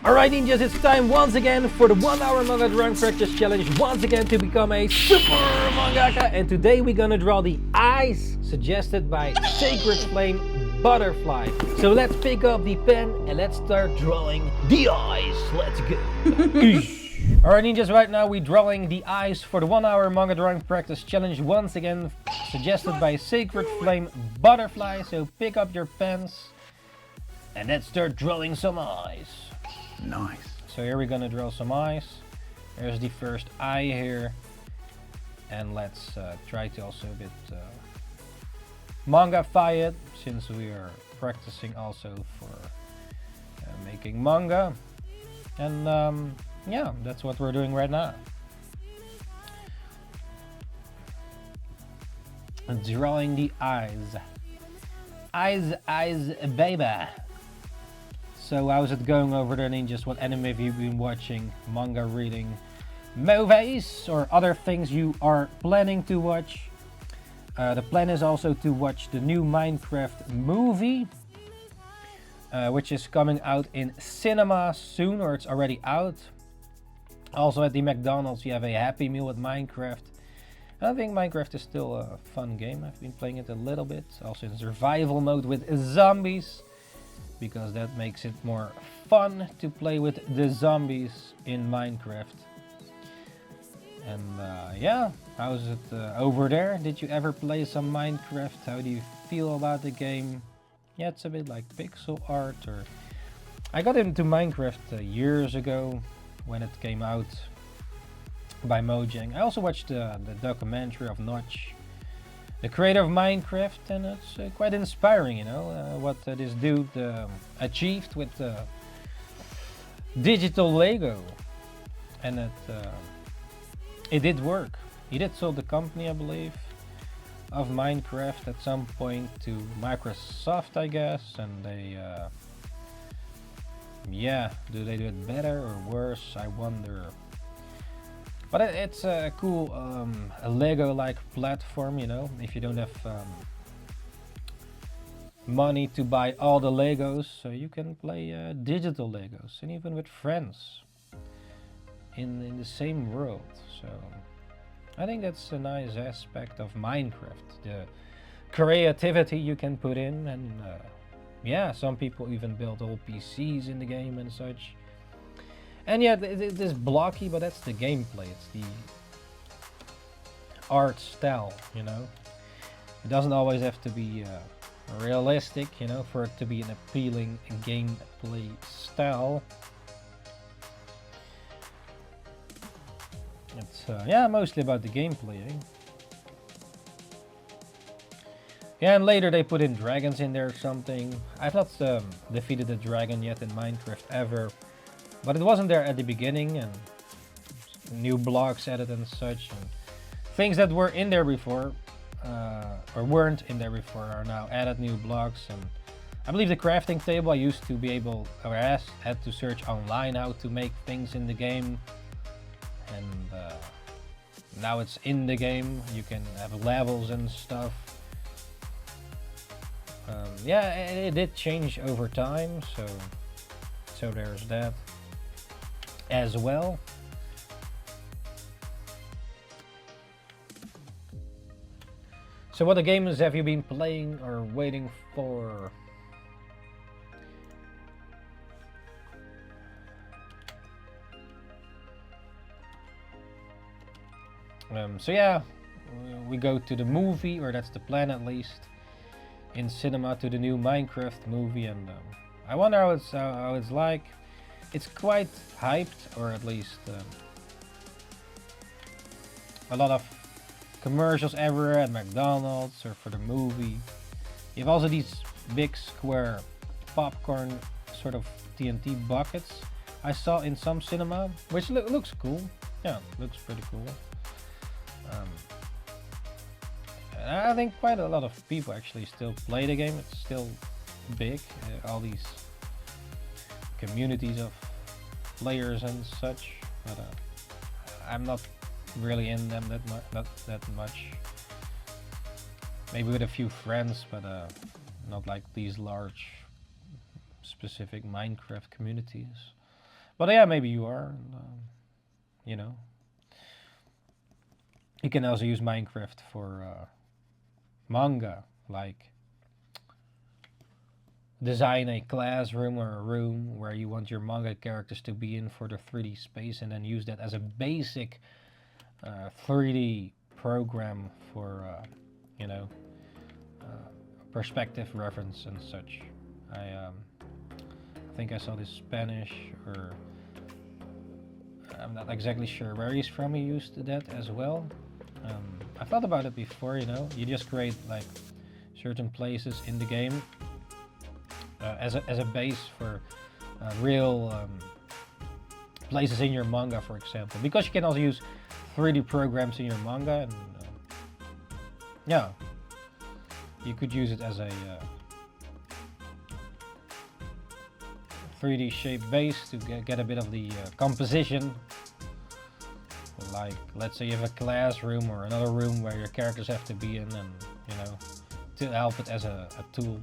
Alright ninjas, it's time once again for the 1 hour manga drawing practice challenge, once again to become a super mangaka. And today we're gonna draw the eyes suggested by Sacred Flame Butterfly. So let's pick up the pen and let's start drawing the eyes. Let's go. Alright ninjas, right now we're drawing the eyes for the 1 hour manga drawing practice challenge, once again suggested by Sacred Flame Butterfly. So pick up your pens and let's start drawing some eyes. Nice. So here we're gonna draw some eyes. There's the first eye here. And let's try to also a bit manga-fy it, since we are practicing also for making manga. And yeah, that's what we're doing right now. Drawing the eyes. Eyes, baby. So how's it going over there, ninjas? What anime have you been watching, manga reading, movies, or other things you are planning to watch? The plan is also to watch the new Minecraft movie, which is coming out in cinema soon, or it's already out. Also at the McDonald's you have a Happy Meal with Minecraft. I think Minecraft is still a fun game. I've been playing it a little bit, also in survival mode with zombies, because that makes it more fun to play with the zombies in Minecraft. And yeah, how's it over there? Did you ever play some Minecraft? How do you feel about the game? Yeah, it's a bit like pixel art. Or I got into Minecraft years ago when it came out by Mojang. I also watched the documentary of Notch, the creator of Minecraft, and it's quite inspiring, you know, what this dude achieved with digital Lego. And it did work. He did sell the company, I believe, of Minecraft at some point to Microsoft, I guess, and they yeah, do they do it better or worse? I wonder. But it's a cool a Lego-like platform, you know, if you don't have money to buy all the Legos, so you can play digital Legos, and even with friends in the same world. So I think that's a nice aspect of Minecraft, the creativity you can put in, and yeah, some people even build whole PCs in the game and such. And yeah, it is blocky, but that's the gameplay. It's the art style, you know. It doesn't always have to be realistic, you know, for it to be an appealing gameplay style. It's yeah, mostly about the gameplay, eh? Yeah, and later they put in dragons in there or something. I've not defeated a dragon yet in Minecraft ever. But it wasn't there at the beginning, and new blocks added and such, and things that were in there before, or weren't in there before, are now added new blocks. And I believe the crafting table, I used to be able, or had to search online how to make things in the game, and now it's in the game. You can have levels and stuff. Yeah, it did change over time, so there's that as well. So what games have you been playing or waiting for? So yeah, we go to the movie, or that's the plan at least, in cinema, to the new Minecraft movie, and I wonder how it's like. It's quite hyped, or at least a lot of commercials everywhere at McDonald's or for the movie. You have also these big square popcorn sort of TNT buckets I saw in some cinema, which looks cool. Yeah, looks pretty cool. I think quite a lot of people actually still play the game. It's still big, all these communities of players and such, but I'm not really in them that much. Maybe with a few friends, but not like these large specific Minecraft communities. But yeah, maybe you are. You know, you can also use Minecraft for manga, like design a classroom or a room where you want your manga characters to be in for the 3D space, and then use that as a basic 3D program for you know, perspective reference and such. I think I saw this Spanish, or I'm not exactly sure where he's from, he used that as well. I thought about it before, you know, you just create like certain places in the game as a base for real places in your manga, for example, because you can also use 3D programs in your manga, and yeah, you could use it as a 3D shaped base to get a bit of the composition. Like, let's say you have a classroom or another room where your characters have to be in, and you know, to help it as a tool.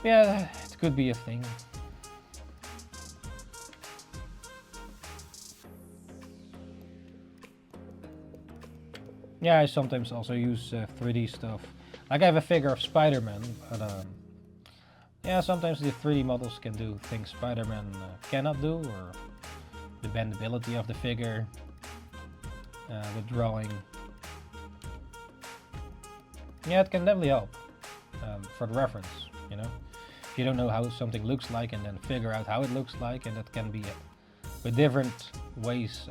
Yeah, it could be a thing. Yeah, I sometimes also use 3D stuff. Like I have a figure of Spider-Man, but yeah, sometimes the 3D models can do things Spider-Man cannot do, or the bendability of the figure with drawing. Yeah, it can definitely help for the reference, you know. If you don't know how something looks like, and then figure out how it looks like, and that can be with different ways,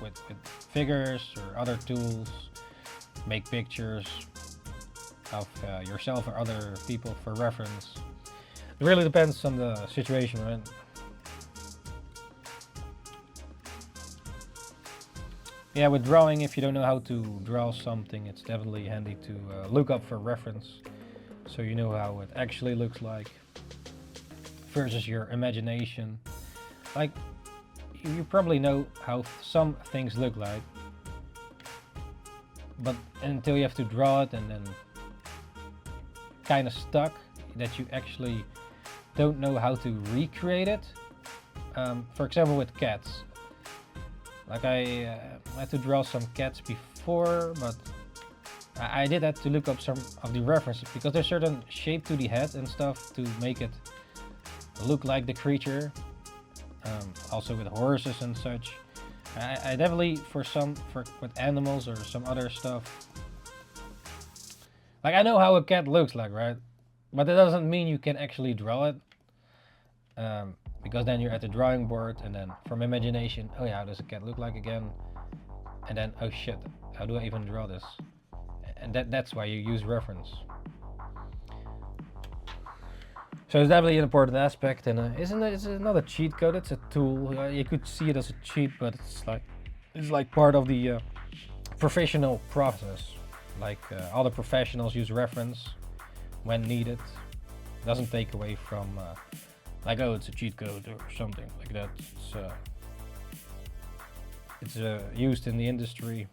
with figures or other tools, make pictures of yourself or other people for reference. It really depends on the situation, right? Yeah, with drawing, if you don't know how to draw something, it's definitely handy to look up for reference, so you know how it actually looks like versus your imagination. Like, you probably know how some things look like, but until you have to draw it and then kind of stuck that you actually don't know how to recreate it. For example, with cats. Like I had to draw some cats before, but I did have to look up some of the references, because there's certain shape to the head and stuff to make it look like the creature. Also with horses and such. I definitely, with animals or some other stuff. Like, I know how a cat looks like, right? But that doesn't mean you can actually draw it. Because then you're at the drawing board, and then from imagination, oh yeah, how does a cat look like again? And then, oh shit, how do I even draw this? And that's why you use reference. So it's definitely an important aspect, and it's not a cheat code, it's a tool. You could see it as a cheat, but it's like part of the professional process. Like all the professionals use reference when needed. It doesn't take away from like, oh, it's a cheat code or something like that. It's used in the industry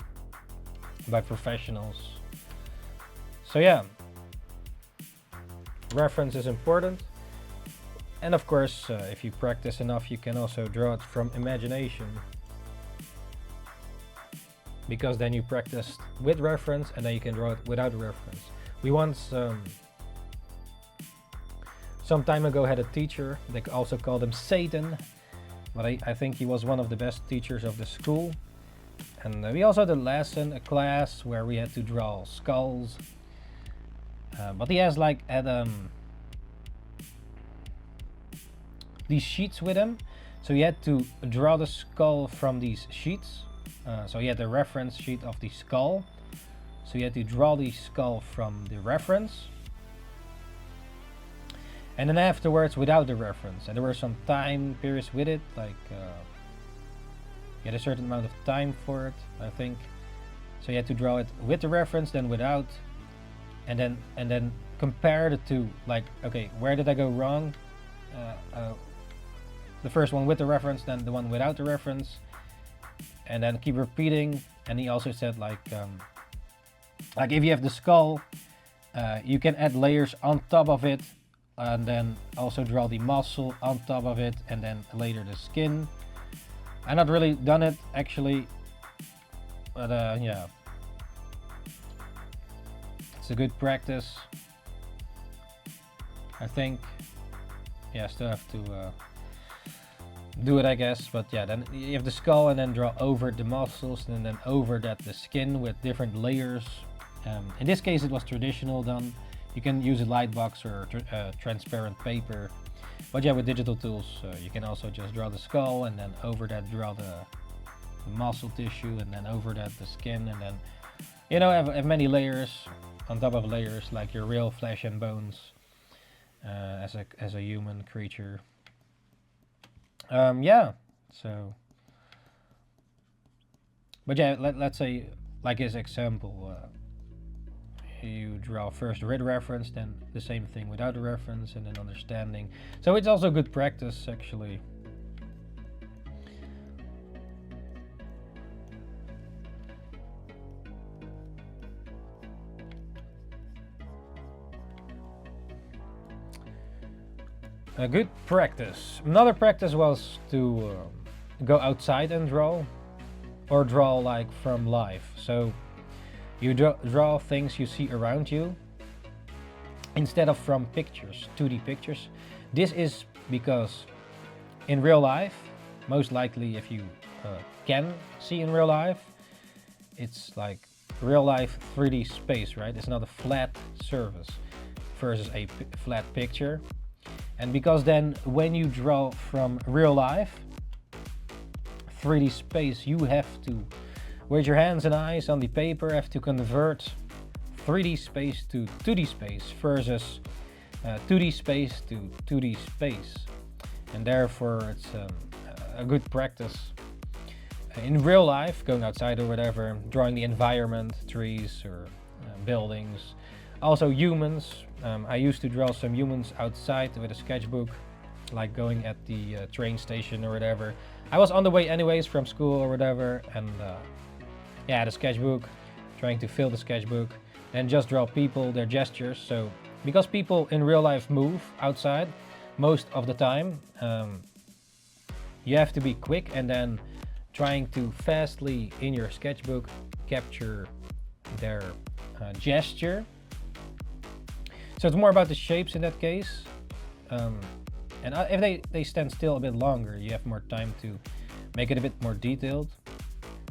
by professionals. So yeah, reference is important. And of course, if you practice enough, you can also draw it from imagination. Because then you practiced with reference, and then you can draw it without reference. We once, some time ago, had a teacher. They also called him Satan, but I think he was one of the best teachers of the school. And we also had a class where we had to draw skulls. But he had these sheets with him, so he had to draw the skull from these sheets. So he had the reference sheet of the skull, so he had to draw the skull from the reference, and then afterwards without the reference. And there were some time periods with it, like he had a certain amount of time for it, I think. So you had to draw it with the reference, then without, and then compare the two. Like, okay, where did I go wrong? The first one with the reference, then the one without the reference, and then keep repeating. And he also said, like if you have the skull, you can add layers on top of it, and then also draw the muscle on top of it, and then later the skin. I've not really done it actually, but yeah, it's a good practice, I think. Yeah, still have to do it, I guess, but yeah, then you have the skull and then draw over the muscles and then over that the skin with different layers. In this case it was traditional done. You can use a light box or transparent paper, but yeah, with digital tools you can also just draw the skull and then over that draw the muscle tissue, and then over that the skin, and then, you know, have many layers on top of layers, like your real flesh and bones as a human creature. Yeah, so, but yeah, let's say, like his example, you draw first with reference, then the same thing without a reference, and then understanding. So it's also good practice, actually. A good practice. Another practice was to go outside and draw, or draw like from life. So you draw things you see around you instead of from pictures, 2D pictures. This is because in real life, most likely if you can see in real life, it's like real life 3D space, right? It's not a flat surface versus a flat picture. And because then when you draw from real life 3D space, you have to, with your hands and eyes on the paper, have to convert 3D space to 2D space versus 2D space to 2D space. And therefore it's a good practice in real life, going outside or whatever, drawing the environment, trees or buildings. Also humans. I used to draw some humans outside with a sketchbook, like going at the train station or whatever. I was on the way anyways from school or whatever, and yeah, the sketchbook, trying to fill the sketchbook, and just draw people, their gestures. So because people in real life move outside most of the time, you have to be quick, and then trying to fastly in your sketchbook capture their gesture. So it's more about the shapes in that case, and if they stand still a bit longer, you have more time to make it a bit more detailed.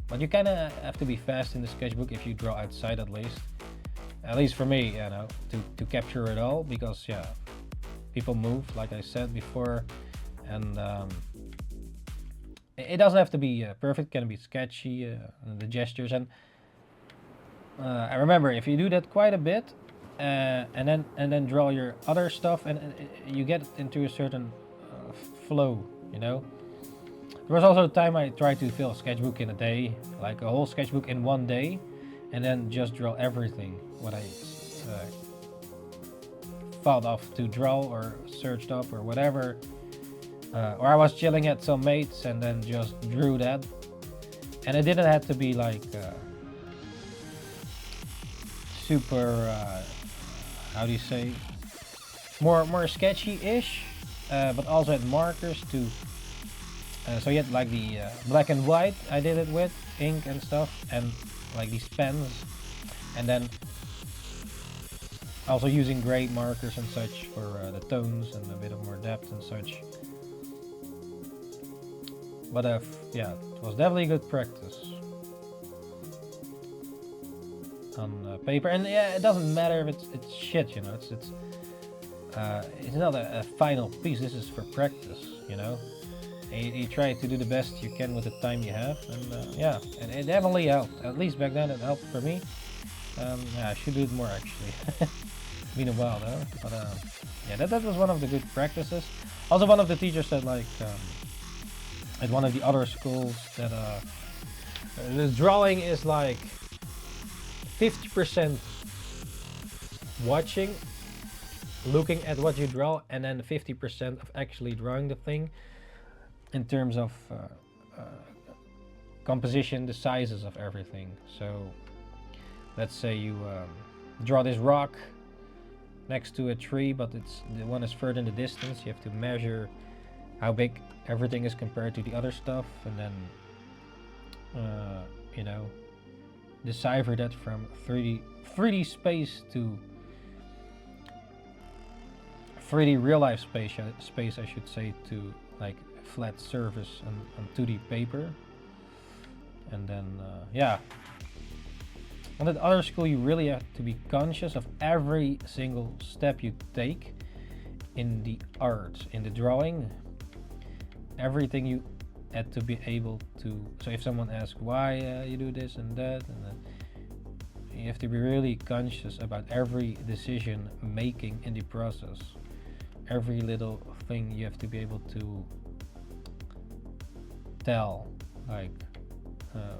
But you kind of have to be fast in the sketchbook if you draw outside, at least for me, you know, to capture it all, because yeah, people move, like I said before, and it doesn't have to be perfect. It can be sketchy, the gestures, and I remember if you do that quite a bit. And then draw your other stuff, and you get into a certain flow, you know. There was also a time I tried to fill a sketchbook in a day, like a whole sketchbook in one day, and then just draw everything what I thought of to draw or searched up or whatever. Or I was chilling at some mates and then just drew that, and it didn't have to be like super how do you say, more sketchy-ish, but also had markers to, so you had like the black and white, I did it with ink and stuff, and like these pens, and then also using gray markers and such for the tones and a bit of more depth and such. But yeah, it was definitely good practice on paper, and yeah, it doesn't matter if it's shit, you know. It's not a final piece. This is for practice, you know. And you try to do the best you can with the time you have, and yeah, and it definitely helped. At least back then, it helped for me. Yeah, I should do it more actually. It's been a while though, but yeah, that was one of the good practices. Also, one of the teachers said, like, at one of the other schools, that the drawing is like 50% watching, looking at what you draw, and then 50% of actually drawing the thing in terms of composition, the sizes of everything. So let's say you draw this rock, next to a tree, but it's the one is further in the distance. You have to measure how big everything is compared to the other stuff, and then you know, decipher that from 3D space to 3D real life space I should say, to like flat surface and 2D paper. And then yeah, on that other school you really have to be conscious of every single step you take in the art, in the drawing, everything you had to be able to. So if someone asks why you do this and that, and you have to be really conscious about every decision making in the process. Every little thing you have to be able to tell, like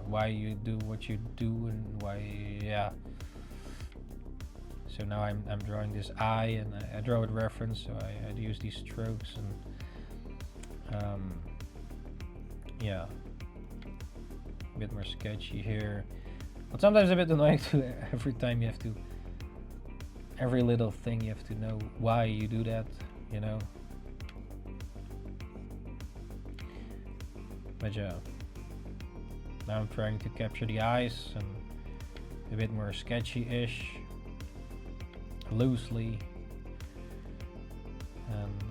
why you do what you do and why, yeah. So now I'm drawing this eye, and I draw with reference, so I use these strokes, and yeah, a bit more sketchy here, but sometimes a bit annoying too. Every time you have to, every little thing you have to know why you do that, you know. But yeah, now I'm trying to capture the eyes and a bit more sketchy-ish, loosely, and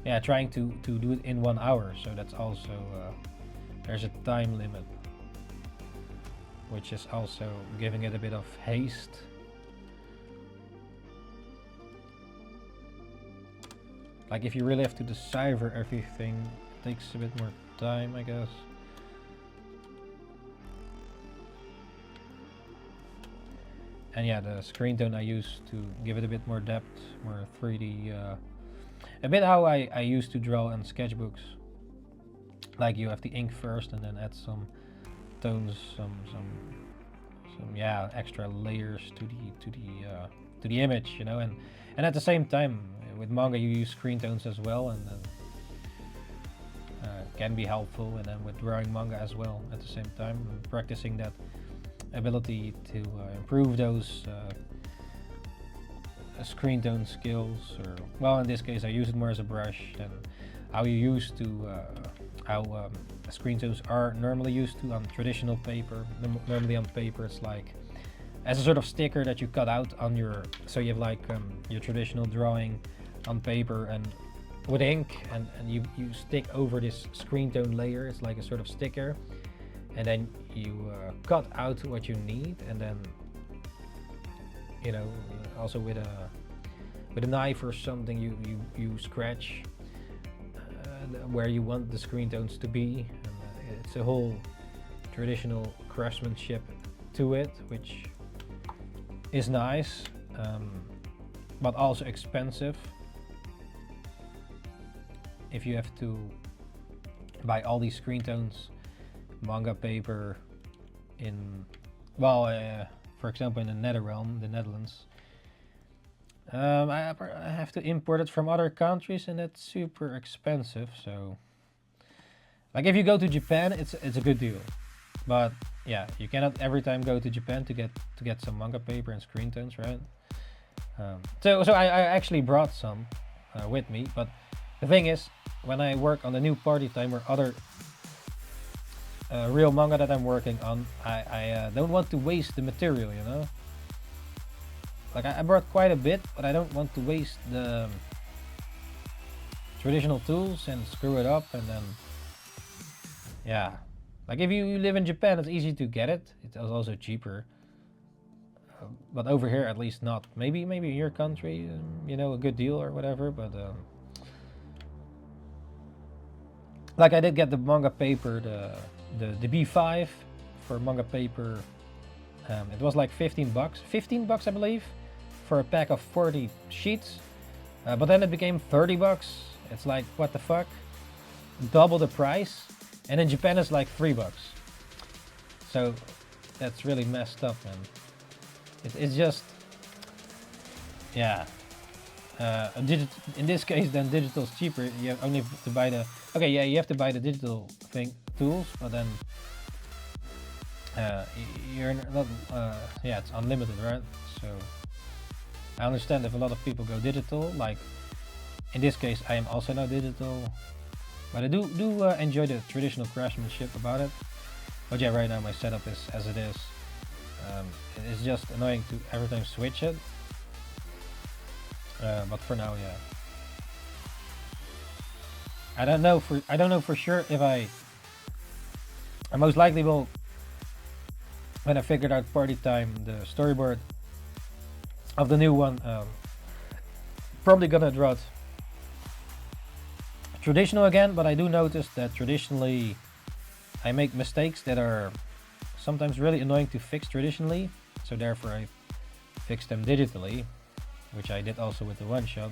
yeah, trying to do it in 1 hour. So that's also there's a time limit, which is also giving it a bit of haste. Like if you really have to decipher everything, it takes a bit more time, I guess. And yeah, the screen tone I use to give it a bit more depth, more 3D, a bit how I used to draw in sketchbooks. Like you have the ink first and then add some tones, some yeah, extra layers to the image, you know, and at the same time with manga you use screen tones as well, and can be helpful, and then with drawing manga as well at the same time, practicing that ability to improve those screen tone skills, or well, in this case I use it more as a brush than how you used to how screen tones are normally used to on traditional paper. Normally on paper it's like as a sort of sticker that you cut out on your, so you have like your traditional drawing on paper and with ink, and you stick over this screen tone layer. It's like a sort of sticker, and then you cut out what you need, and then, you know, also with a knife or something you scratch where you want the screen tones to be, and it's a whole traditional craftsmanship to it, which is nice, but also expensive. If you have to buy all these screen tones, manga paper in, well, for example in the Netherrealm, the Netherlands, I have to import it from other countries, and it's super expensive. So like if you go to Japan, it's a good deal, but yeah, you cannot every time go to Japan to get some manga paper and screen tones, right? So I actually brought some with me, but the thing is, when I work on the new Party Time or other real manga that I'm working on, I don't want to waste the material, you know? Like I brought quite a bit, but I don't want to waste the traditional tools and screw it up, and then, yeah. Like if you live in Japan, it's easy to get it. It's also cheaper. But over here, at least not. Maybe in your country, you know, a good deal or whatever, but like I did get the manga paper, the B5 for manga paper. It was like 15 bucks I believe, for a pack of 40 sheets. But then it became 30 bucks. It's like, what the fuck? Double the price. And in Japan it's like 3 bucks. So that's really messed up, man. It's just, yeah. In this case, then digital's cheaper. You only have to buy the, okay, yeah, you have to buy the digital tools, but then you're not, yeah, it's unlimited, right? So I understand if a lot of people go digital, like in this case I am also now digital, but I do enjoy the traditional craftsmanship about it. But yeah, right now my setup is as it is. It's just annoying to every time switch it, but for now, yeah. I don't know for sure if I most likely will, when I figured out party time, the storyboard of the new one, probably gonna draw it traditional again. But I do notice that traditionally I make mistakes that are sometimes really annoying to fix traditionally, so therefore I fix them digitally, which I did also with the one shot.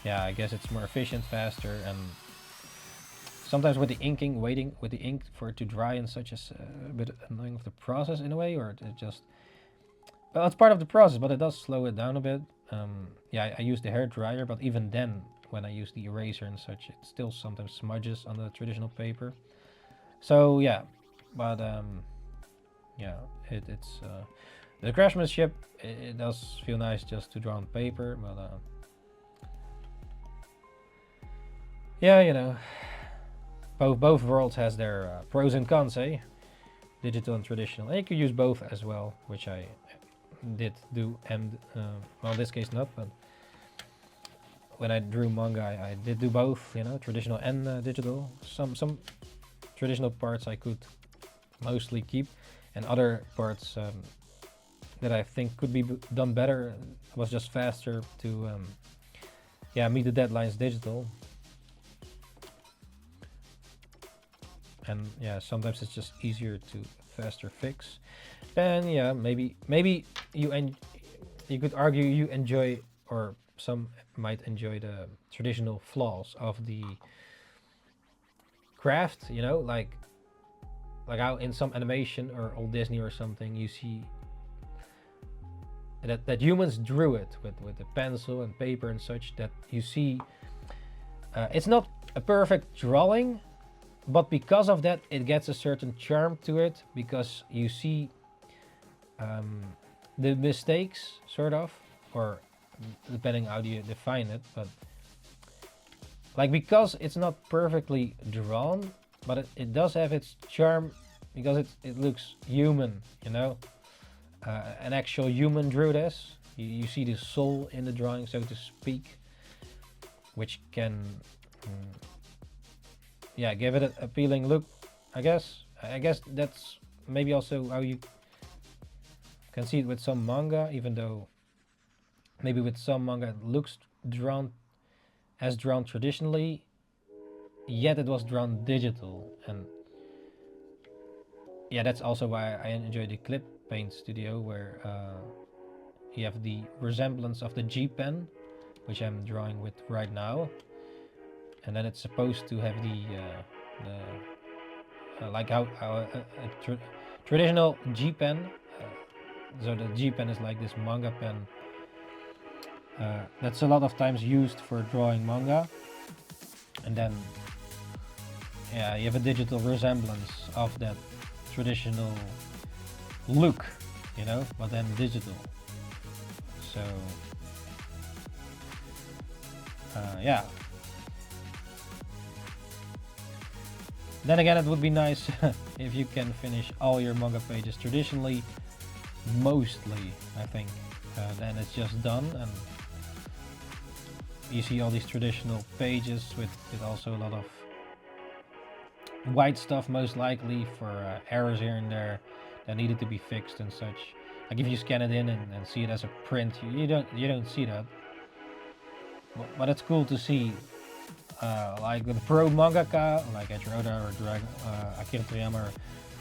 Yeah, I guess it's more efficient, faster, and sometimes with the inking, waiting with the ink for it to dry and such is a bit annoying of the process in a way, or it just, well, it's part of the process, but it does slow it down a bit. Yeah, I use the hair dryer, but even then, when I use the eraser and such, it still sometimes smudges on the traditional paper. So yeah, but yeah, it's the craftsmanship. It does feel nice just to draw on paper, but yeah, you know, both worlds has their pros and cons, eh? Digital and traditional. And you could use both as well, which I did do, and well, in this case not, but when I drew manga, I did do both, you know, traditional and digital. Some traditional parts I could mostly keep, and other parts that I think could be done better was just faster to yeah, meet the deadlines digital. And yeah, sometimes it's just easier to faster fix. And yeah, maybe you could argue you enjoy, or some might enjoy, the traditional flaws of the craft, you know, like how in some animation or old Disney or something you see that humans drew it with a pencil and paper and such, that you see it's not a perfect drawing, but because of that it gets a certain charm to it, because you see the mistakes, sort of, or depending how you define it, but like, because it's not perfectly drawn, but it does have its charm because it looks human, you know. An actual human drew this. You see the soul in the drawing, so to speak, which can yeah, give it an appealing look, I guess. I guess that's maybe also how you can see it with some manga, even though maybe with some manga it looks drawn traditionally, yet it was drawn digital. And yeah, that's also why I enjoy the Clip Paint Studio, where you have the resemblance of the G pen, which I'm drawing with right now, and then it's supposed to have the like how a traditional G pen. So the G pen is like this manga pen that's a lot of times used for drawing manga, and then yeah, you have a digital resemblance of that traditional look, you know, but then digital. So yeah. Then again, it would be nice if you can finish all your manga pages traditionally, mostly, I think. Then it's just done, and you see all these traditional pages with also a lot of white stuff, most likely, for errors here and there that needed to be fixed and such. Like if you scan it in and see it as a print, you don't see that. But it's cool to see, like with pro mangaka like Echiroda or Akira Toriyama, or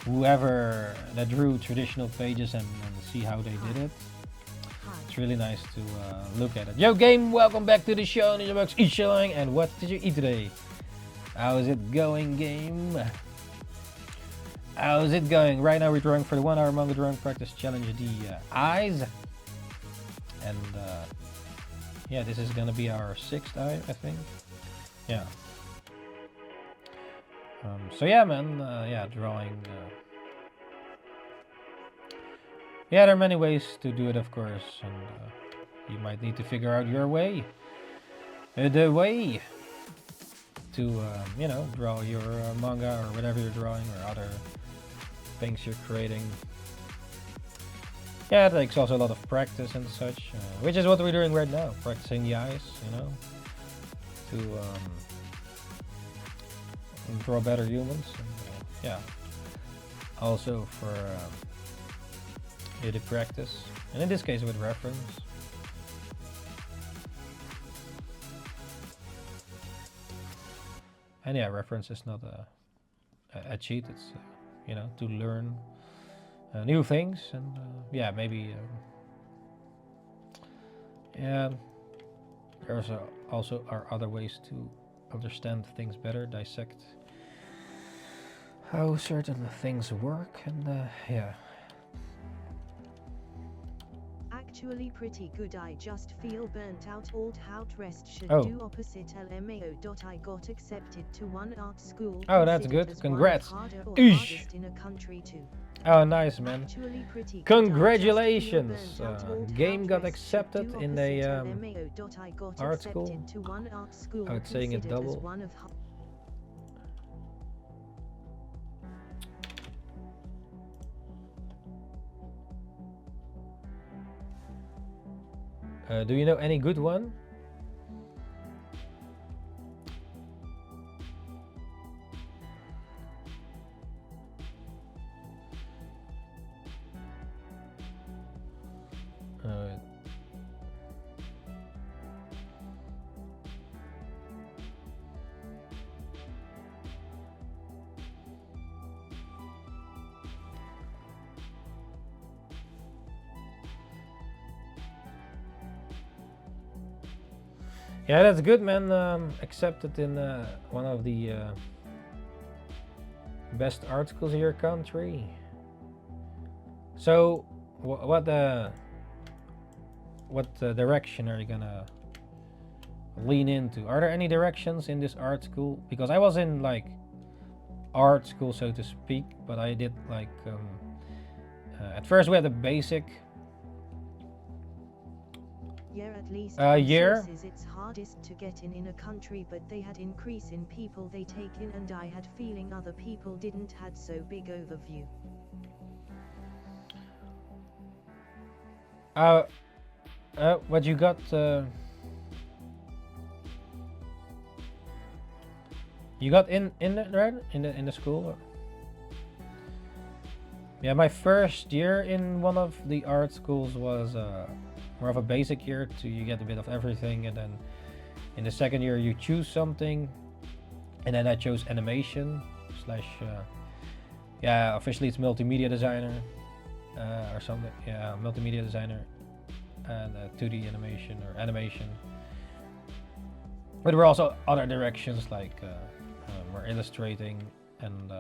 whoever that drew traditional pages, and see how they did it. It's really nice to look at it. Yo game, welcome back to the show, NINJABOX ishhh, and what did you eat today? How's it going, game? How's it going? Right now we're drawing for the 1 hour manga drawing practice challenge, the eyes. And yeah, this is gonna be our 6th eye, I think. Yeah. So yeah, man, yeah, drawing Yeah, there are many ways to do it, of course, and you might need to figure out your way. The way to, you know, draw your manga or whatever you're drawing or other things you're creating. Yeah, it takes also a lot of practice and such, which is what we're doing right now, practicing the eyes, you know, to draw better humans. And, yeah, also for you to practice, and in this case with reference. And yeah, reference is not a cheat. It's you know, to learn new things, and yeah, maybe yeah, there's also are other ways to understand things better, dissect how certain things work, and yeah. Actually pretty good. I just feel burnt out. Alt Hout Rest should do opposite LMAO. I got accepted to one art school. Oh, that's good. Congrats. Ishh. In a country too. Oh, nice, man. Congratulations. Game got accepted in the art school. Oh, it's saying it double. Do you know any good one? Yeah, that's good, man. Accepted in one of the best art schools in your country. So, what direction are you gonna lean into? Are there any directions in this art school? Because I was in like art school, so to speak, but I did like at first we had the basic. Yeah, at least year. It's hardest to get in a country, but they had increase in people they take in, and I had feeling other people didn't had so big overview. What you got? You got in the school? Or? Yeah, my first year in one of the art schools was more of a basic year, to you get a bit of everything, and then in the second year you choose something, and then I chose animation slash yeah, officially it's multimedia designer or something. Yeah, multimedia designer and 2D animation or animation. But there were also other directions like more illustrating and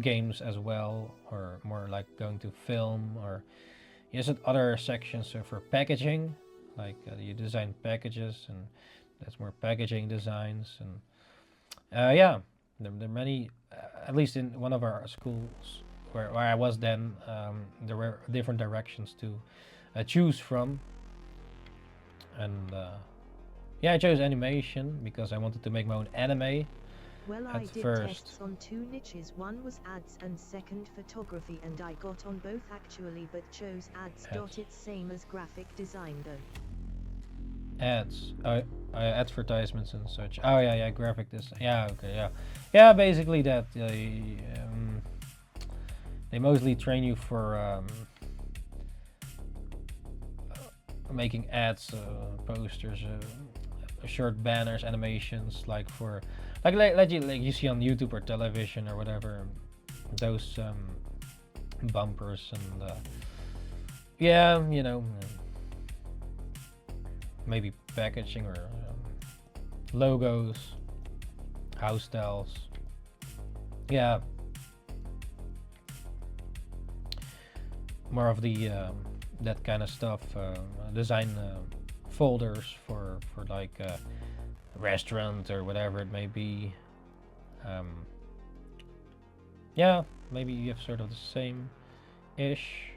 games as well, or more like going to film, or yes, other sections for packaging, like you design packages, and that's more packaging designs, and yeah, there are many. At least in one of our schools where I was then, there were different directions to choose from, and yeah, I chose animation because I wanted to make my own anime. Well, I did tests on 2 niches. One was ads and second photography, and I got on both actually, but chose ads. It's same as graphic design though. Ads, advertisements and such. Oh yeah, graphic design. Yeah, okay, yeah, basically that. They mostly train you for making ads, posters, short banners, animations, like for like you see on YouTube or television or whatever, those bumpers and yeah, you know, maybe packaging or logos, house styles. Yeah, more of the that kind of stuff. Design folders for like a restaurant or whatever it may be. Yeah, maybe you have sort of the same ish.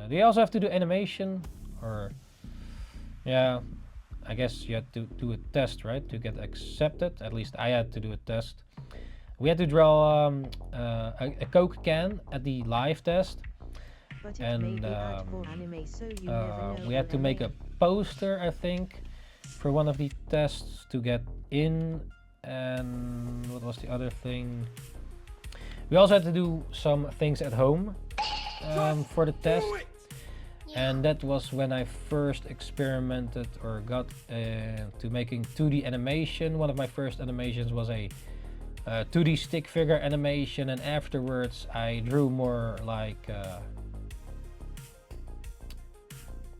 Do you also have to do animation? Or, yeah, I guess you had to do a test, right? To get accepted. At least I had to do a test. We had to draw a Coke can at the live test. But And so we had to make a poster, I think, for one of the tests to get in. And what was the other thing? We also had to do some things at home for the test. And that was when I first experimented or got to making 2D animation. One of my first animations was a 2D stick figure animation, and afterwards I drew more like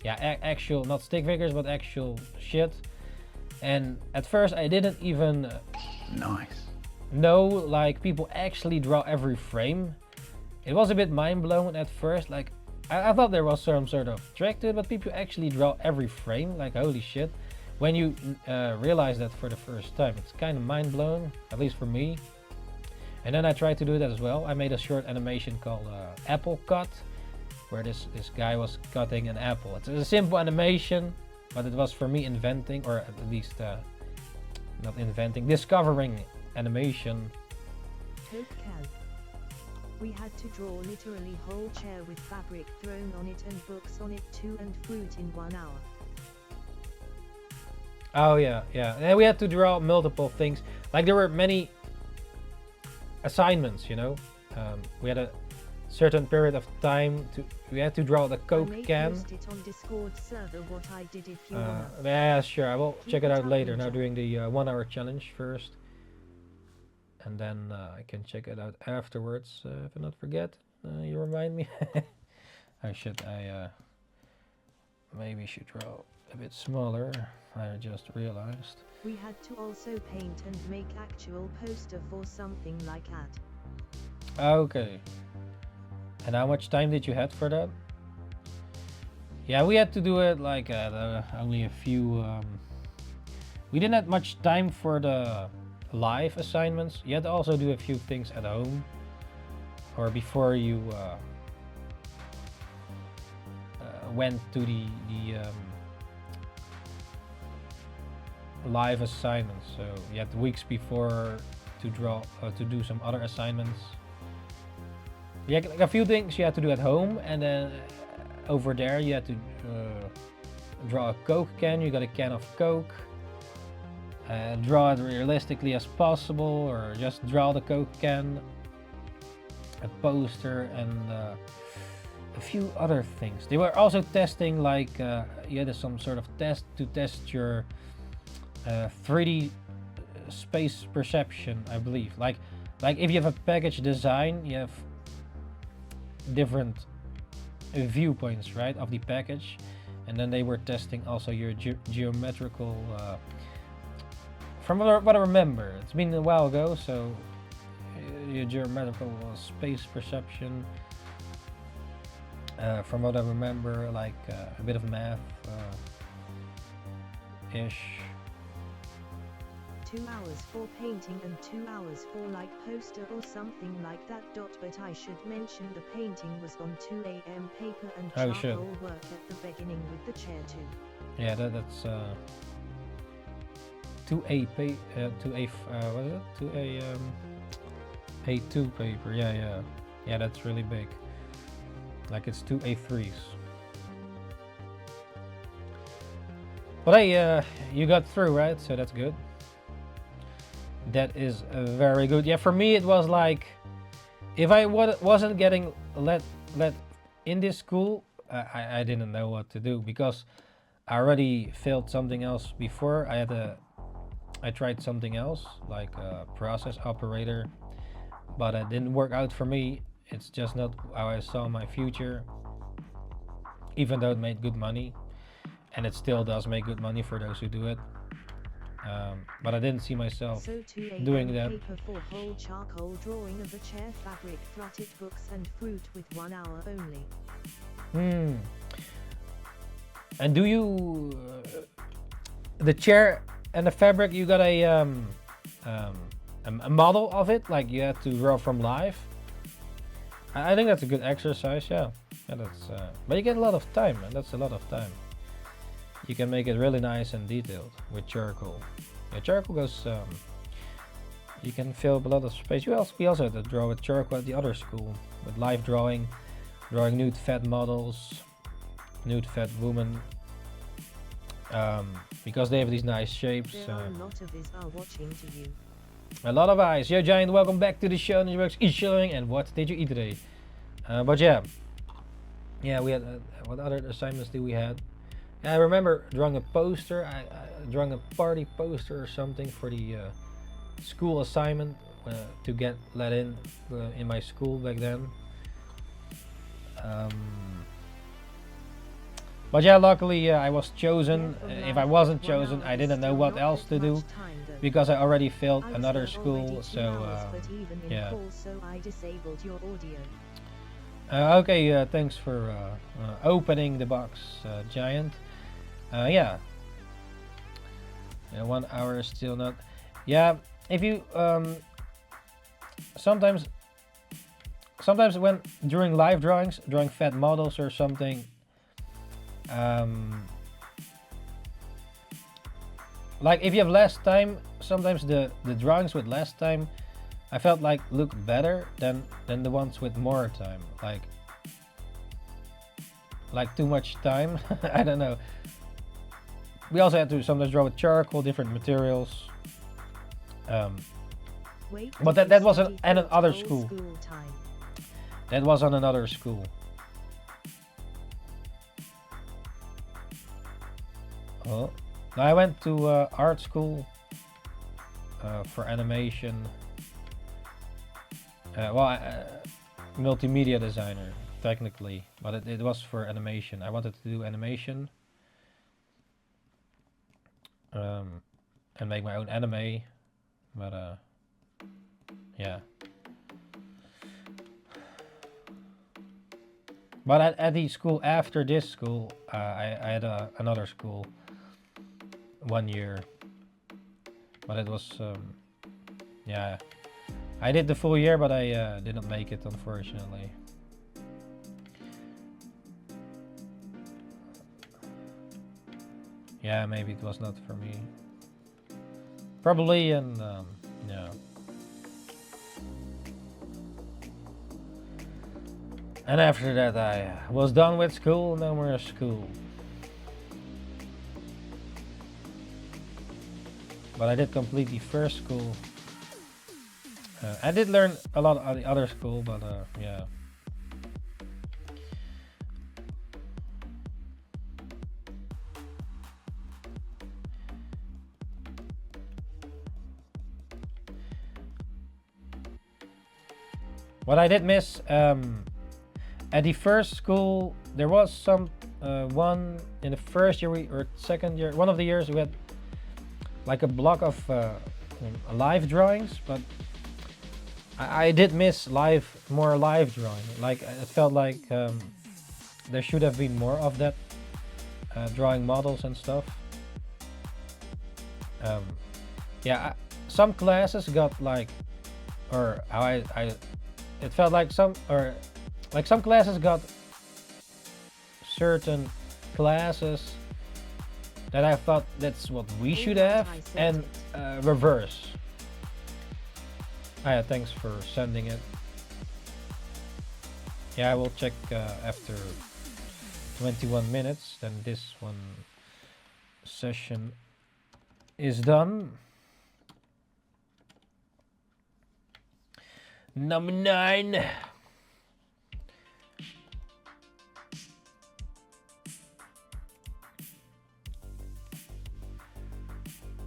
actual, not stick figures, but actual shit. And at first I didn't even know like people actually draw every frame. It was a bit mind blown at first. Like I thought there was some sort of trick to it, but people actually draw every frame. Like holy shit. When you realize that for the first time, it's kind of mind blowing, at least for me. And then I tried to do that as well. I made a short animation called Apple Cut, where this guy was cutting an apple. It's a simple animation, but it was for me inventing, or at least not inventing, discovering animation. Coke can. We had to draw literally whole chair with fabric thrown on it and books on it too, and fruit in 1 hour. Oh yeah. And we had to draw multiple things. Like there were many assignments, you know. We had a certain period of time we had to draw the Coke can. It on Discord server what I did if you want. Yeah, sure. I will check it out later. Now doing the 1 hour challenge first, and then I can check it out afterwards if I not forget. You remind me. I maybe should draw a bit smaller. I just realized. We had to also paint and make actual poster for something like that. Okay. And how much time did you have for that? Yeah, we had to do it like only a few. We didn't have much time for the live assignments. You had to also do a few things at home, or before you went to the live assignments. So you had weeks before to draw to do some other assignments. Yeah, like a few things you had to do at home, and then over there you had to draw a Coke can. You got a can of Coke. Draw it realistically as possible, or just draw the Coke can, a poster, and a few other things. They were also testing like you had some sort of test to test your 3D space perception, I believe. Like if you have a package design, you have different viewpoints, right, of the package, and then they were testing also your geometrical. From what I remember, it's been a while ago, so your geometrical space perception. From what I remember, like a bit of math ish. 2 hours for painting and 2 hours for like poster or something like that. But I should mention the painting was on 2 AM paper and charcoal work at the beginning with the chair too. Yeah, that's 2A what is it? 2A paper. Yeah, that's really big. Like it's 2 A3s. But hey, you got through, right? So that's good. That is very good. Yeah, for me it was like, if I wasn't getting let in this school, I didn't know what to do, because I already failed something else before. I tried something else, like a process operator, but it didn't work out for me. It's just not how I saw my future, even though it made good money, and it still does make good money for those who do it. But I didn't see myself doing that. Paper for whole charcoal drawing of a chair, fabric, throtted books and fruit with 1 hour only. And do you the chair and the fabric, you got a model of it, like you had to draw from live? I think that's a good exercise, yeah. Yeah, that's but you get a lot of time, and that's a lot of time. You can make it really nice and detailed with charcoal. Yeah, charcoal goes. You can fill up a lot of space. We also had to draw with charcoal at the other school with live drawing, drawing nude fat models, nude fat women. Because they have these nice shapes. There are a lot of eyes are watching to you. A lot of eyes. Yo, Giant, welcome back to the show. NINJABOX is showing. And what did you eat today? But yeah, we had what other assignments do we had? I remember drawing a poster. I drawing a party poster or something for the school assignment to get let in my school back then. But yeah, luckily I was chosen. If I wasn't chosen, I didn't know what else to do because I already failed another school. So yeah. Okay, thanks for opening the box, Giant. Yeah. 1 hour is still not. Yeah, if you sometimes when during live drawings, drawing fat models or something. Like if you have less time, sometimes the drawings with less time I felt like look better than the ones with more time, like too much time. I don't know. We also had to sometimes draw with charcoal, different materials. But that was at another school. That was on another school. Oh, I went to art school for animation. Multimedia designer, technically, but it was for animation. I wanted to do animation and make my own anime, but yeah. But at the school after this school, I had another school 1 year, but it was yeah, I did the full year, but I didn't make it, unfortunately. Yeah, maybe it was not for me. Probably, and yeah. And after that, I was done with school. No more school. But I did complete the first school. I did learn a lot at the other school, but yeah. What I did miss at the first school, there was some one in the first year or second year, one of the years we had like a block of live drawings, but I did miss more live drawing. Like it felt like there should have been more of that, drawing models and stuff. Yeah, some classes got like, or how it felt like some classes got certain classes that I thought that's what we should have, and reverse. Yeah, thanks for sending it. Yeah, I will check after 21 minutes, then this one session is done. Number 9.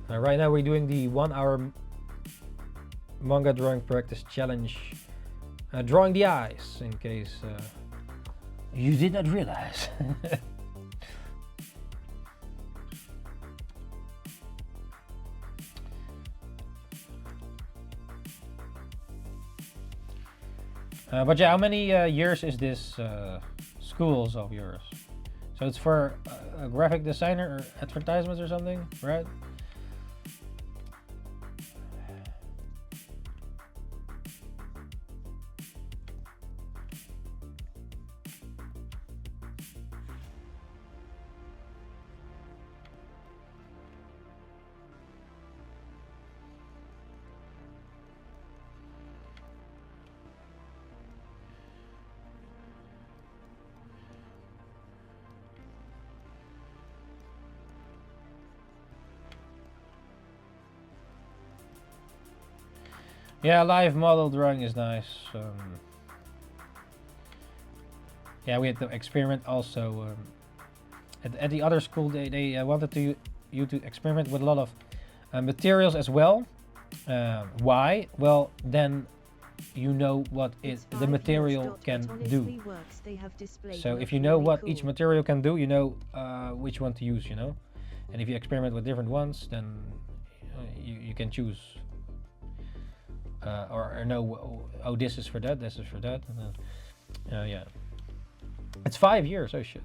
Right now we're doing the 1 hour manga drawing practice challenge, drawing the eyes, in case you did not realize. But yeah, how many years is this schools of yours? So it's for a graphic designer or advertisements or something, right? Yeah, live model drawing is nice. Yeah, we had to experiment also. At the other school, they wanted you to experiment with a lot of materials as well. Why? Well, then you know what the material can do. So if you know what each material can do, you know which one to use, you know. And if you experiment with different ones, then you can choose. Or know, oh, this is for that, this is for that. And then, yeah. It's 5 years, oh shit.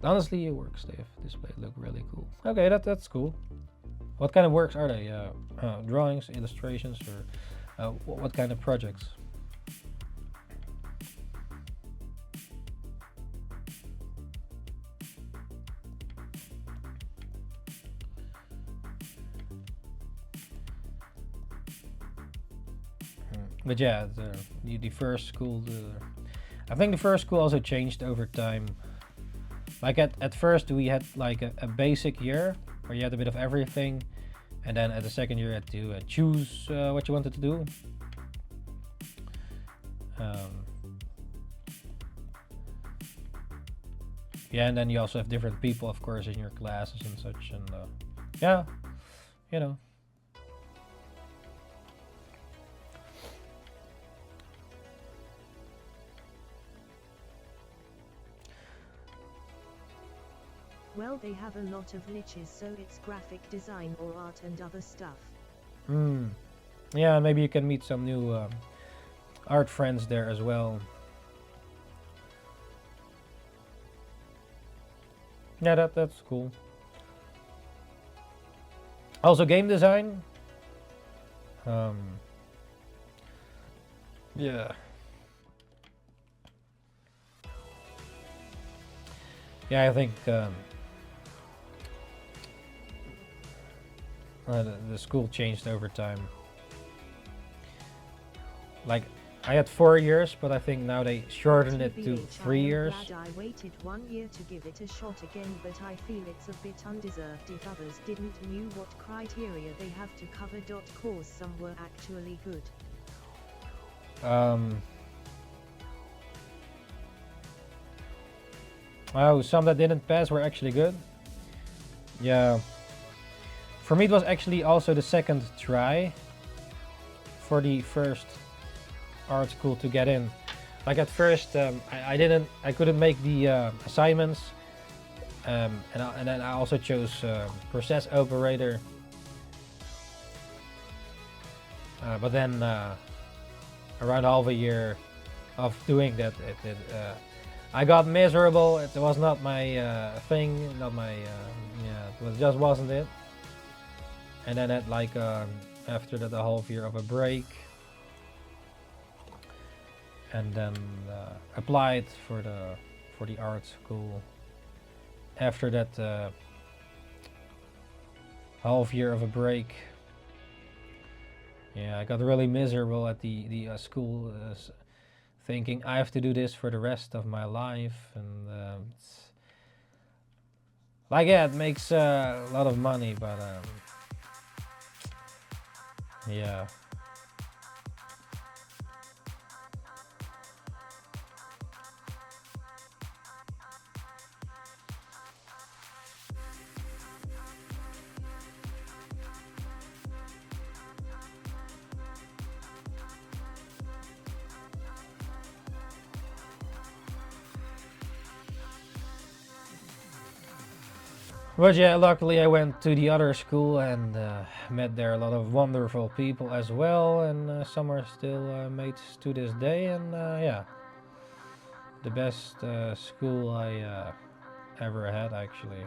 Honestly, your works, Dave, display look really cool. Okay, that's cool. What kind of works are they? Drawings, illustrations, or what kind of projects? But yeah, the first school, I think the first school also changed over time. Like at first we had like a basic year where you had a bit of everything, and then at the second year you had to choose what you wanted to do. Yeah, and then you also have different people, of course, in your classes and such, and yeah, you know. Well, they have a lot of niches, so it's graphic design or art and other stuff. Yeah, maybe you can meet some new art friends there as well. Yeah, that's cool. Also, game design. Yeah. Yeah, I think the school changed over time. Like, I had 4 years, but I think now they shortened it to 3 years. I waited 1 year to give it a shot again, but I feel it's a bit undeserved if others didn't knew what criteria they have to cover. Cause some were actually good. Oh, some that didn't pass were actually good. Yeah. For me, it was actually also the second try for the first art school to get in. Like at first, I couldn't make the assignments, and then I also chose process operator. But then around half a year of doing that, I got miserable. It was not my thing, not my yeah. It just wasn't it. And then at like after that, a half year of a break, and then applied for the art school. After that half year of a break, yeah, I got really miserable at the school, thinking I have to do this for the rest of my life, and it's like, yeah, it makes a lot of money, but yeah. But yeah, luckily I went to the other school and met there a lot of wonderful people as well, and some are still mates to this day, and yeah, the best school I ever had, actually.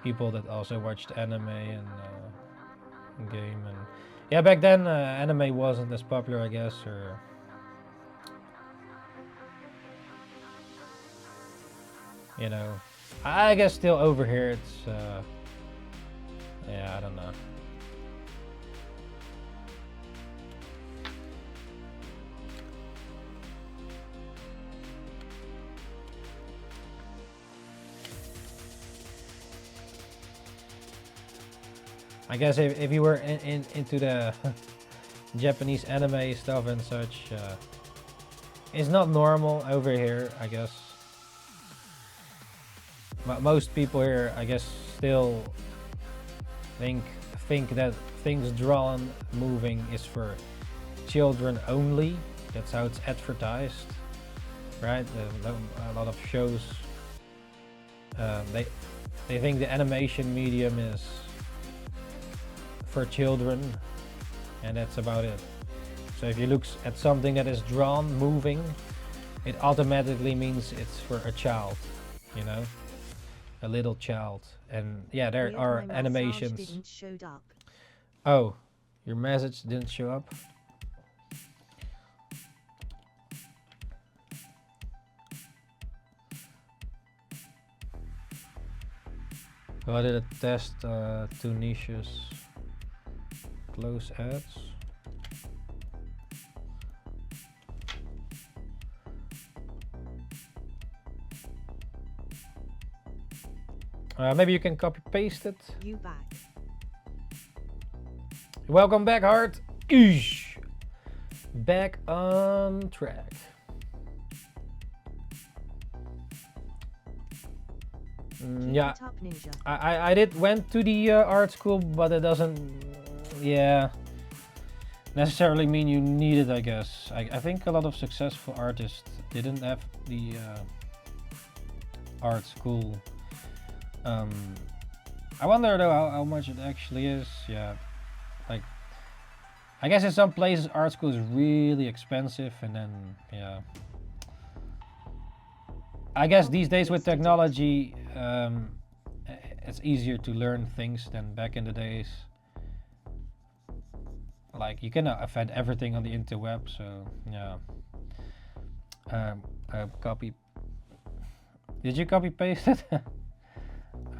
People that also watched anime and game, and yeah, back then anime wasn't as popular, I guess, or you know. I guess still over here it's yeah, I don't know. I guess if you were into the Japanese anime stuff and such, it's not normal over here, I guess. But most people here, I guess, still think that things drawn, moving is for children only. That's how it's advertised, right? A lot of shows, they think the animation medium is for children, and that's about it. So if you look at something that is drawn, moving, it automatically means it's for a child, you know, a little child. And yeah, there are animations. Oh, your message didn't show up? Well, I did a test, 2 niches, close ads. Maybe you can copy paste it. You back. Welcome back, Heart. Ishh. Back on track. Yeah, I went to the art school, but it doesn't, yeah, necessarily mean you need it, I guess. I think a lot of successful artists didn't have the art school. I wonder though how much it actually is. Yeah, like I guess in some places art school is really expensive, and then yeah, I guess these days with technology, it's easier to learn things than back in the days. Like you cannot find everything on the interweb, so yeah. Copy. Did you copy paste it?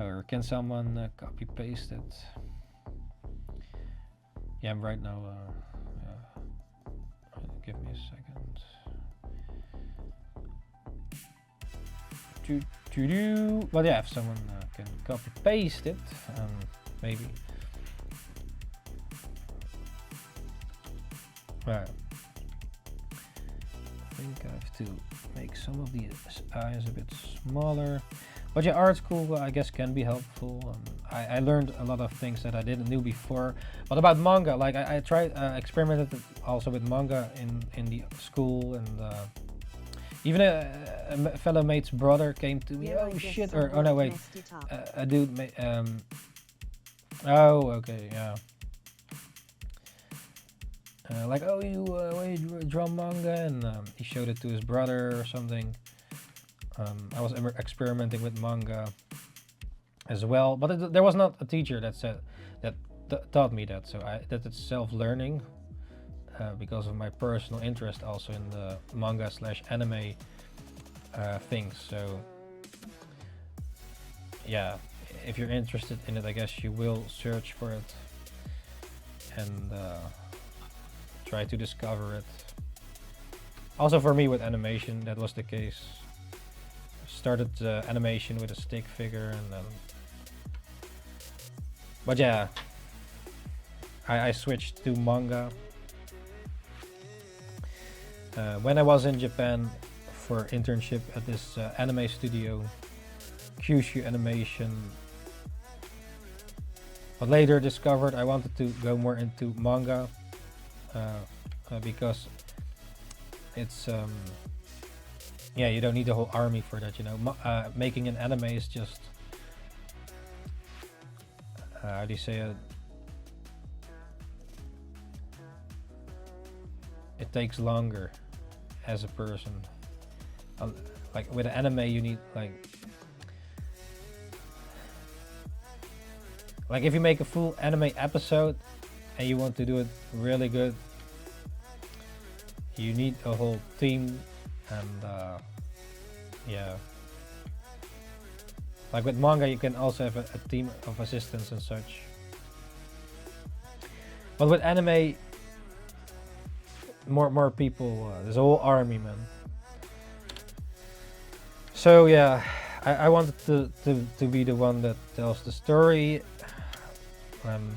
Or can someone copy paste it? Yeah, right now. Give me a second. Well, yeah, if someone can copy paste it, maybe. Right. I think I have to make some of these eyes a bit smaller. But yeah, art school I guess can be helpful. I learned a lot of things that I didn't know before. But about manga, like I tried experimented also with manga in the school, and even a fellow mate's brother came to me. Oh shit! Or oh no, wait, a dude. Oh okay, yeah. Like oh you draw manga, and he showed it to his brother or something. I was experimenting with manga as well, but there was not a teacher that said that taught me that. So that it's self-learning because of my personal interest also in the manga / anime things. So yeah, if you're interested in it, I guess you will search for it and try to discover it. Also for me with animation, that was the case. Started animation with a stick figure, and then but yeah, I switched to manga when I was in Japan for internship at this anime studio, Kyushu Animation. But later discovered I wanted to go more into manga because it's yeah, you don't need a whole army for that, you know. Making an anime is just how do you say it? It takes longer as a person. Like with an anime, you need like if you make a full anime episode and you want to do it really good, you need a whole team. And yeah, like with manga you can also have a team of assistants and such, but with anime more people, there's a whole army, man. So yeah, I wanted to be the one that tells the story, And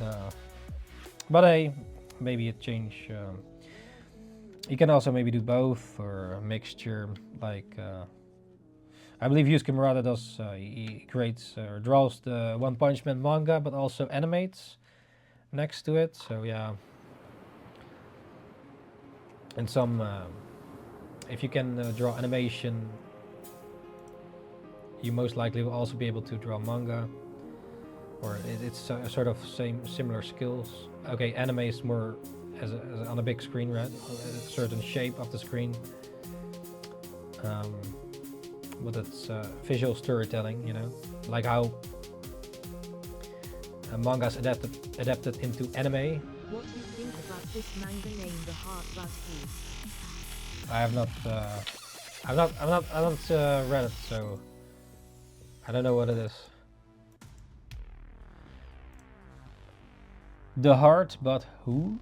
but hey, maybe a change. You can also maybe do both or a mixture. Like I believe Yusuke Murata does. He creates or draws the One Punch Man manga, but also animates next to it. So yeah. And some, if you can draw animation, you most likely will also be able to draw manga, or it's sort of similar skills. Okay, anime is more as on a big screen, right? A certain shape of the screen, but it's visual storytelling, you know, like how manga's adapted into anime. What do you think about this manga named The Heart But Who? I have not, I haven't read it, so I don't know what it is. The Heart But Whose?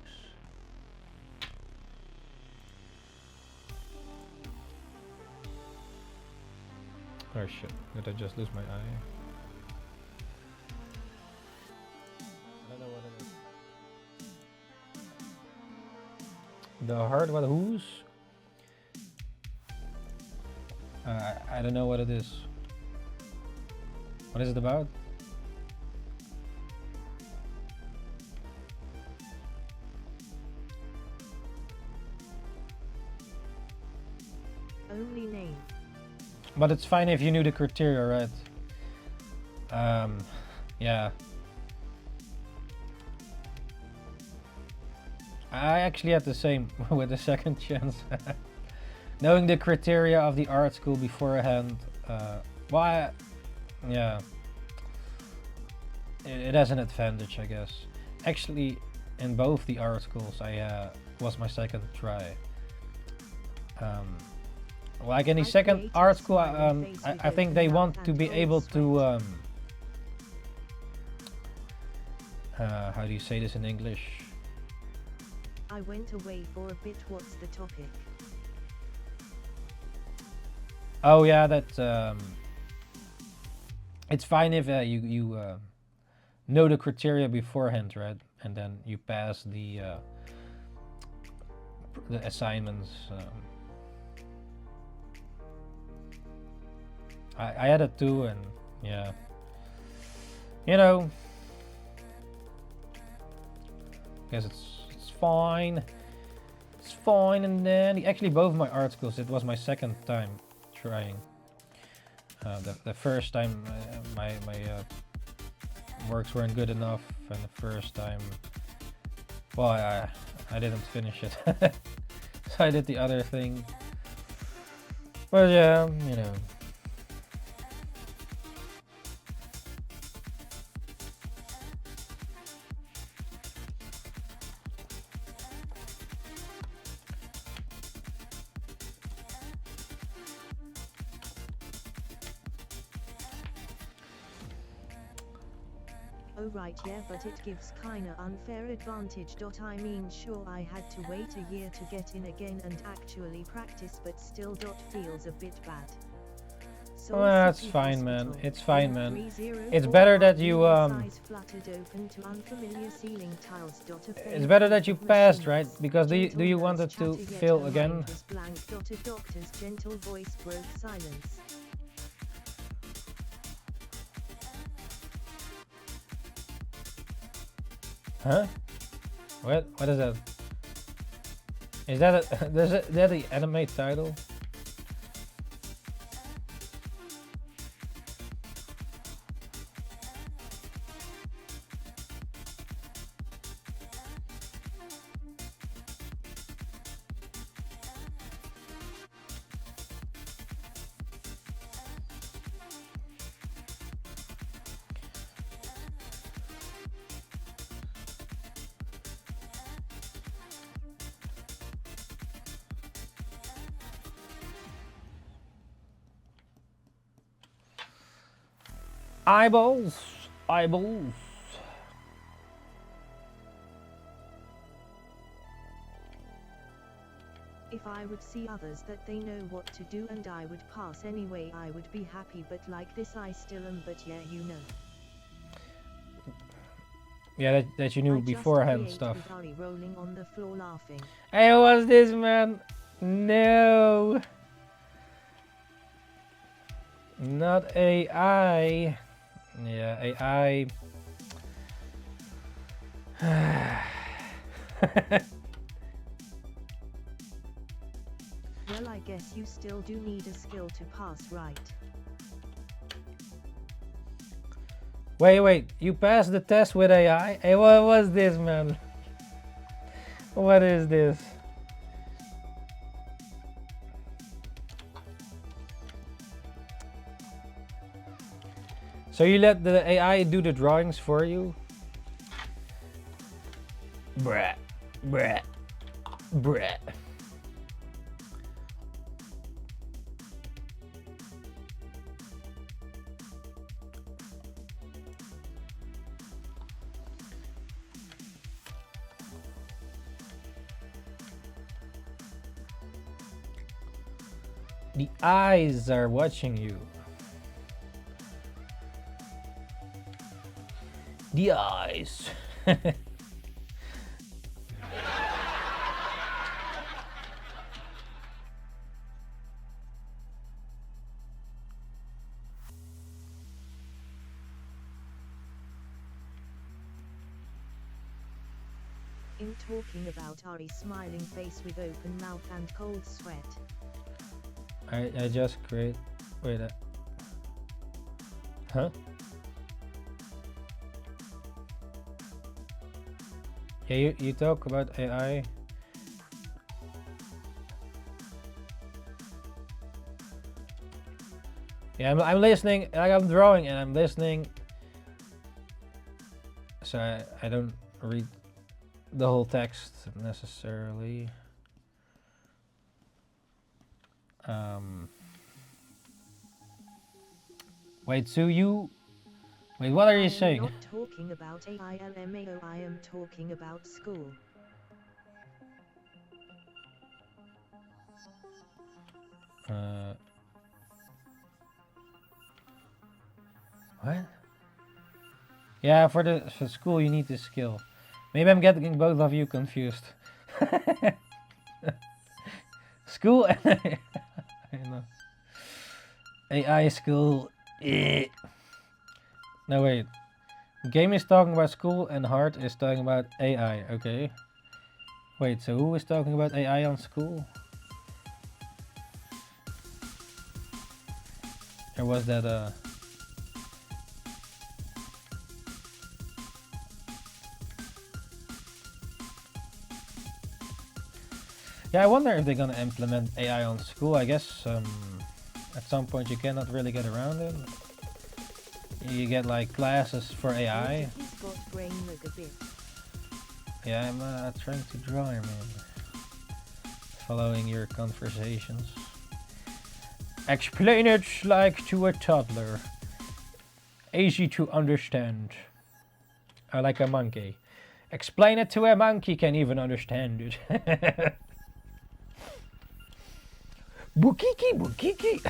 Oh shit, did I just lose my eye? I don't know what it is. The Heart But Whose? I don't know what it is. What is it about? Only name. But it's fine if you knew the criteria, right? Yeah. I actually had the same with the second chance. Knowing the criteria of the art school beforehand, yeah, it has an advantage, I guess. Actually, in both the art schools, I was my second try. Like in the second art school, I think they want to be able to, how do you say this in English? I went away for a bit. What's the topic? Oh yeah, that it's fine if you know the criteria beforehand, right? And then you pass the assignments. I had it too, and yeah, you know, guess it's fine. It's fine. And then actually both my art schools, it was my second time trying. The first time my works weren't good enough, and the first time, well, I didn't finish it. So I did the other thing. But yeah, you know. Oh right, yeah, but it gives kinda unfair advantage. I mean, sure, I had to wait a year to get in again and actually practice, but still feels a bit bad. Well, that's fine, man. It's fine, man. It's better that you it's better that you passed, right? Because do you want it to fail again? Doctor's gentle voice broke silence. Huh? What is that? Is that that the anime title? Eyeballs. Eyeballs. If I would see others that they know what to do and I would pass anyway, I would be happy, but like this I still am, but yeah, you know. Yeah, that you knew I just beforehand create stuff. with Ari rolling on the floor laughing. Hey, what's this, man? No. Not AI. Yeah, AI. Well, I guess you still do need a skill to pass, right? Wait, you passed the test with AI? Hey, what was this, man? What is this? So you let the AI do the drawings for you? Bruh. The eyes are watching you. The eyes. In talking about Ari's smiling face with open mouth and cold sweat. I just create. Wait. Huh? Yeah, you talk about AI. Yeah, I'm listening. Like I'm drawing and I'm listening. So I don't read the whole text necessarily. Wait, so you... Wait, what are you saying? I am not talking about AILMAO, I am talking about school. What? Yeah, for school you need the skill. Maybe I'm getting both of you confused. School and I know. AI school. No wait. Game is talking about school and Heart is talking about AI, okay. Wait, so who is talking about AI on school? Or was that Yeah, I wonder if they're gonna implement AI on school. I guess at some point you cannot really get around it. You get like classes for AI. Yeah, I'm trying to draw here, man. Following your conversations. Explain it like to a toddler. Easy to understand. Like a monkey. Explain it to a monkey, can even understand it. Bukiki.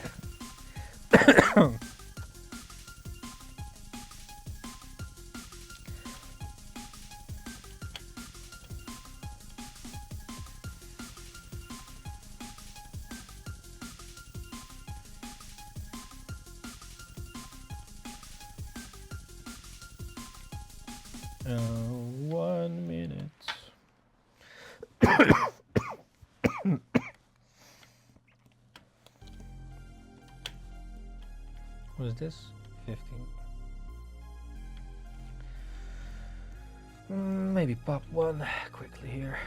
Oh, 1 minute. What is this? 15. Maybe pop one quickly here.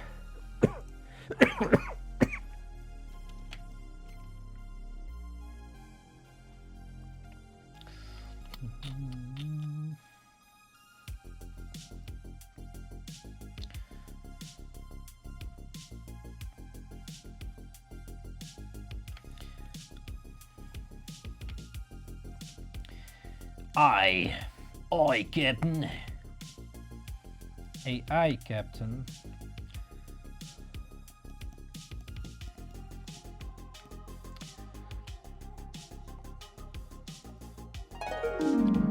I, Captain. AI, Captain.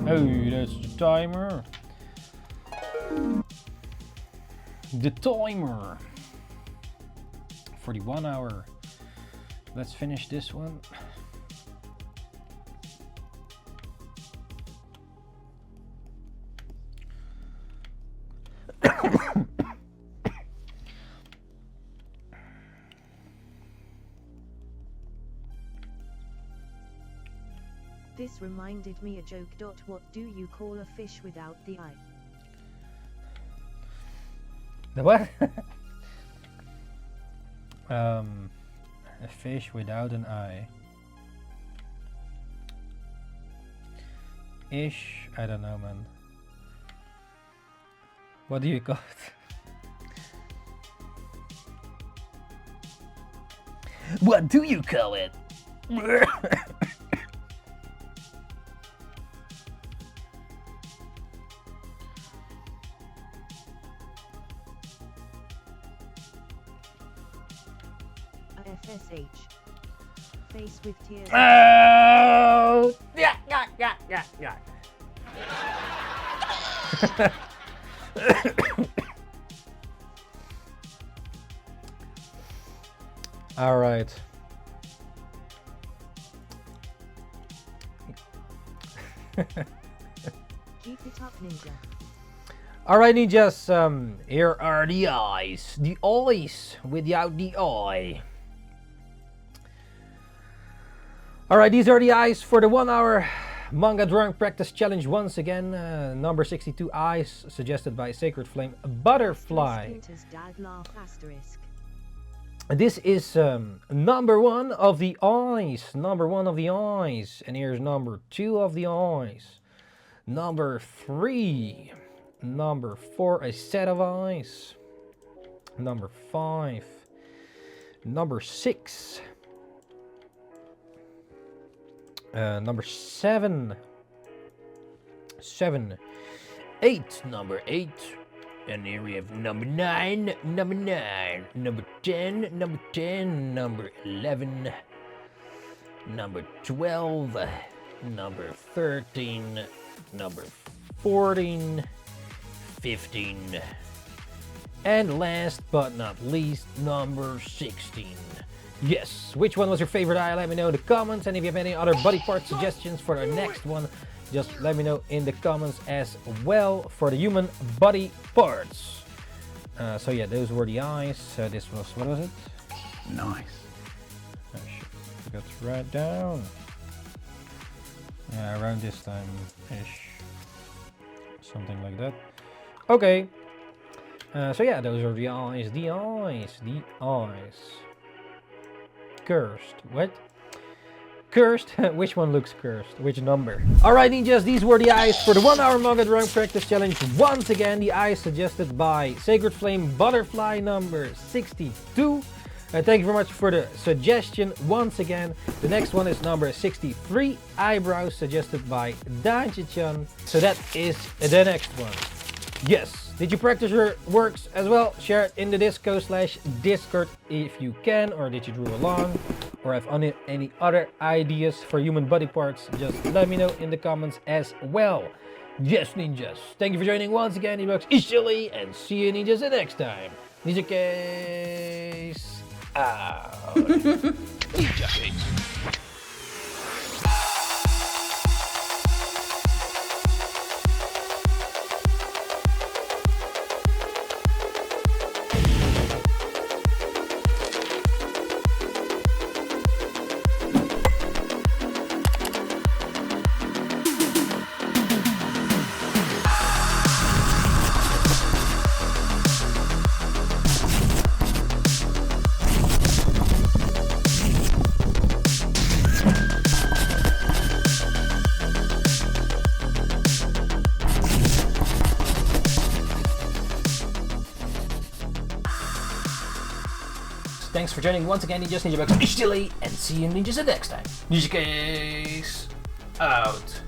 Oh, that's the timer. the timer for the 1 hour. Let's finish this one. This reminded me a joke. What do you call a fish without the eye? The what? A fish without an eye. Ish, I don't know, man. What do you call it? What do you call it? FSH. Face with tears. Oh! Yeah. All right. Keep it up, Ninja. All right, ninjas. Here are the eyes. The eyes without the eye. All right, these are the eyes for the 1 hour manga drawing practice challenge once again. Number 62 eyes suggested by Sacred Flame Butterfly. This is number 1 of the eyes. Number 1 of the eyes. And here's number 2 of the eyes. Number 3. Number 4, a set of eyes. Number 5. Number 6. Number 7. 8. Number 8. And here we have number 9. Number 9. Number 10. Number 10. Number 11. Number 12. Number 13. Number 14. 15. And last but not least, number 16. Yes, which one was your favorite eye? Let me know in the comments, and if you have any other body part suggestions for the next one, just let me know in the comments as well for the human body parts. So yeah, those were the eyes. This was, what was it? Nice. Oh shit, forgot to write down. Yeah, around this time-ish. Something like that. Okay. So yeah, those are the eyes, the eyes, the eyes. Cursed. What? Cursed? Which one looks cursed? Which number? Alright ninjas, these were the eyes for the 1 hour manga drawing practice challenge. Once again, the eyes suggested by Sacred Flame Butterfly number 62. Thank you very much for the suggestion once again. The next one is number 63, eyebrows, suggested by Danchan. So that is the next one. Yes. Did you practice your works as well? Share it in the Discord if you can, or did you draw along, or have any other ideas for human body parts? Just let me know in the comments as well. Yes, ninjas. Thank you for joining once again. NINJABOX ishhh, and see you ninjas the next time. Ninjakees out. Ninjakees. Thanks for joining once again, NINJABOX ishhh, and see you ninjas the next time. Ninjakees out.